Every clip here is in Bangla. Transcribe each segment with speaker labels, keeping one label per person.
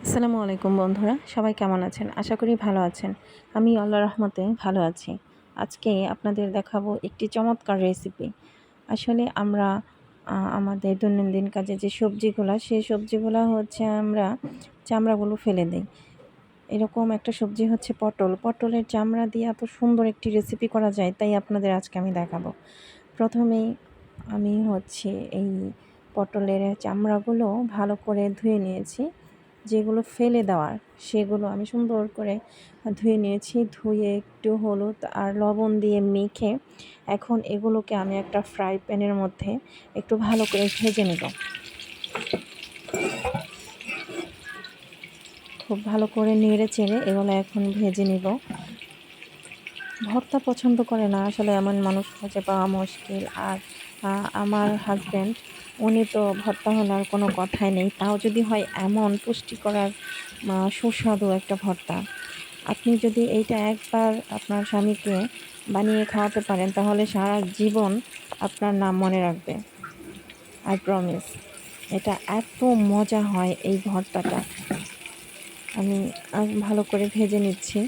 Speaker 1: আসসালামু আলাইকুম বন্ধুরা, সবাই কেমন আছেন? আশা করি ভালো আছেন। আমি আল্লাহর রহমতে ভালো আছি। আজকে আপনাদের দেখাবো একটি চমৎকার রেসিপি। আসলে আমরা আমাদের দৈনন্দিন কাজে যে সবজিগুলা, সেই সবজিগুলা হচ্ছে আমরা চামড়াগুলো ফেলে দেই। এরকম একটা সবজি হচ্ছে পটল। পটলের চামড়া দিয়ে এত সুন্দর একটি রেসিপি করা যায়, তাই আপনাদের আজকে আমি দেখাবো। প্রথমেই আমি হচ্ছে এই পটলের চামড়াগুলো ভালো করে ধুয়ে নিয়েছি। যেগুলো ফেলে দেওয়ার সেগুলো আমি সুন্দর করে ধুয়ে নিয়েছি। ধুয়ে একটু হলুদ আর লবণ দিয়ে মেখে এখন এগুলোকে আমি একটা ফ্রাই প্যানের মধ্যে একটু ভালো করে ভেজে নেব। খুব ভালো করে নেড়ে চেড়ে এগুলো এখন ভেজে নেব। ভর্তা পছন্দ করে না আসলে এমন মানুষ খুঁজে পাওয়া মুশকিল। আর আমার হাজব্যান্ড উনি তো ভর্তা হলে আর কোনো কথাই নেই, তাও যদি হয় এমন পুষ্টিকর আর সুস্বাদু একটা ভর্তা। আপনি যদি এইটা একবার আপনার স্বামীকে বানিয়ে খাওয়াতে পারেন তাহলে সারা জীবন আপনার নাম মনে রাখবে। I promise. এটা এত মজা হয় এই ভর্তাটা। আমি ভালো করে ভেজে নিচ্ছি।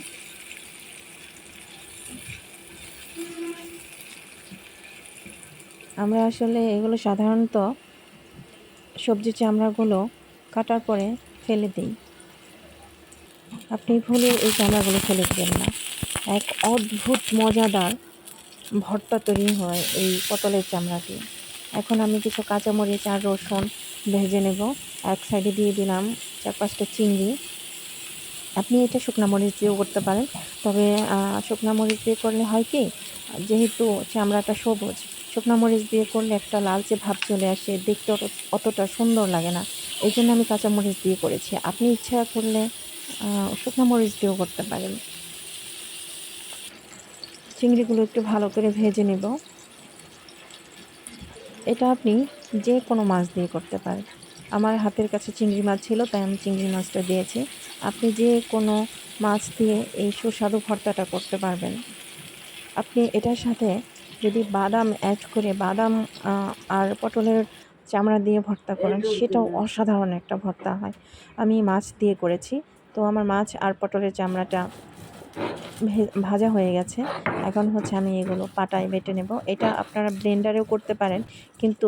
Speaker 1: আমরা আসলে এগুলো সাধারণত সবজির চামড়াগুলো কাটার পরে ফেলে দিই। আপনি ভুলেও এই চামড়াগুলো ফেলে দিবেন না। এক অদ্ভুত মজাদার ভর্তা তৈরি হয় এই পটলের চামড়া দিয়ে। এখন আমি কিছু কাঁচামরিচ আর রসুন ভেজে নেব। এক সাইডে দিয়ে দিলাম ৪-৫টা চিংড়ি। আপনি এটা শুকনা মরিচ দিয়েও করতে পারেন, তবে শুকনা মরিচ দিয়ে করলে হয় কি, যেহেতু চামড়াটা সবুজ, শুকনা মরিচ দিয়ে করলে একটা লালচে ভাব চলে আসে, দেখতে অতটা সুন্দর লাগে না। এই জন্য আমি কাঁচা মরিচ দিয়ে করেছি। আপনি ইচ্ছা করলে শুকনা মরিচ দিয়েও করতে পারেন। চিংড়িগুলো একটু ভালো করে ভেজে নেব। এটা আপনি যে কোনো মাছ দিয়ে করতে পারেন। আমার হাতের কাছে চিংড়ি মাছ ছিল, তাই আমি চিংড়ি মাছটা দিয়েছি। আপনি যে কোনো মাছ দিয়ে এই সুস্বাদু ভর্তাটা করতে পারবেন। আপনি এটার সাথে যদি বাদাম অ্যাড করে বাদাম আর পটলের চামড়া দিয়ে ভর্তা করেন, সেটাও অসাধারণ একটা ভর্তা হয়। আমি মাছ দিয়ে করেছি, তো আমার মাছ আর পটলের চামড়াটা ভাজা হয়ে গেছে। এখন হচ্ছে আমি এগুলো পাটায় বেটে নেব। এটা আপনারা ব্লেন্ডারেও করতে পারেন, কিন্তু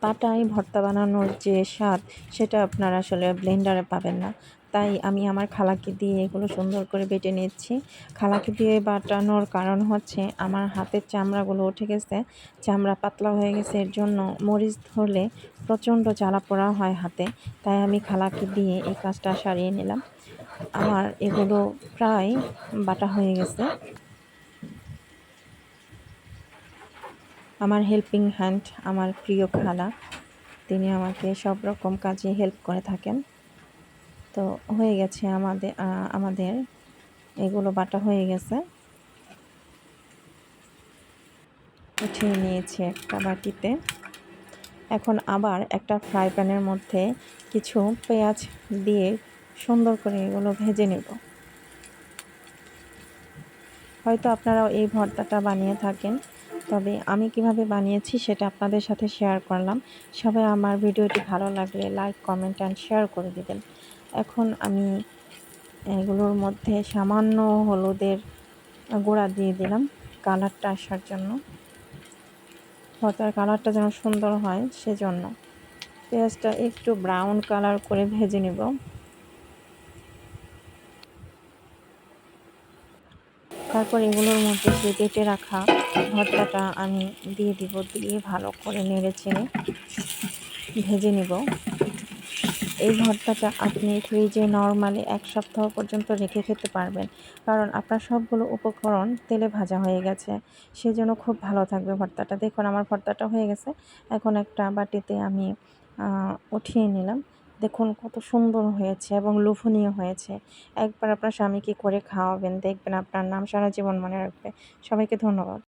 Speaker 1: পাটায় ভর্তা বানানোর যে স্বাদ, সেটা আপনারা আসলে ব্লেন্ডারে পাবেন না। তাই আমি আমার খালাকে দিয়ে এগুলো সুন্দর করে বেটে নিচ্ছি। খালাকে দিয়ে বাটানোর কারণ হচ্ছে আমার হাতের চামড়াগুলো উঠে গেছে, চামড়া পাতলা হয়ে গেছে, এর জন্য মরিচ ধরলে প্রচণ্ড জ্বালা-পোড়া হয় হাতে। তাই আমি খালাকে দিয়ে এই কাজটা সারিয়ে নিলাম। আমার এগুলো প্রায় বাটা হয়ে গেছে। আমার হেল্পিং হ্যান্ড আমার প্রিয় খালা, তিনি আমাকে সব রকম কাজে হেল্প করে থাকেন। তো হয়ে গেছে আমাদের এগুলো বাটা হয়ে গেছে। উঠিয়ে নিয়েছি একটা বাটিতে। এখন আবার একটা ফ্রাই প্যানের মধ্যে কিছু পেঁয়াজ দিয়ে সুন্দর করে এগুলো ভেজে নেব। হয়তো আপনারাও এই ভর্তাটা বানিয়ে থাকেন, তবে আমি কিভাবে বানিয়েছি সেটা আপনাদের সাথে শেয়ার করলাম। সবাই আমার ভিডিওটি ভালো লাগলে লাইক, কমেন্ট অ্যান্ড শেয়ার করে দিবেন। এখন আমি এগুলোর মধ্যে সামান্য হলুদের গুঁড়া দিয়ে দিলাম কালারটা আসার জন্য। ভর্তার কালারটা যেন সুন্দর হয় সেজন্য। পেঁয়াজটা একটু ব্রাউন কালার করে ভেজে নেব। তারপর এগুলোর মধ্যে যে বেটে রাখা ভর্তাটা আমি দিয়ে দিব, দিয়ে ভালো করে নেড়ে চেড়ে ভেজে নেব। এই ভর্তাটা আপনি ফ্রিজে নরমালি ১ সপ্তাহ পর্যন্ত রেখে খেতে পারবেন, কারণ আপনার সবগুলো উপকরণ তেলে ভাজা হয়ে গেছে, সেজন্য খুব ভালো থাকবে ভর্তাটা। দেখুন আমার ভর্তাটা হয়ে গেছে। এখন একটা বাটিতে আমি উঠিয়ে নিলাম। দেখুন কত সুন্দর হয়েছে এবং লোভনীয় হয়েছে। একবার আপনার স্বামীকে করে খাওয়াবেন, দেখবেন আপনার নাম সারা জীবন মনে রাখবে। সবাইকে ধন্যবাদ।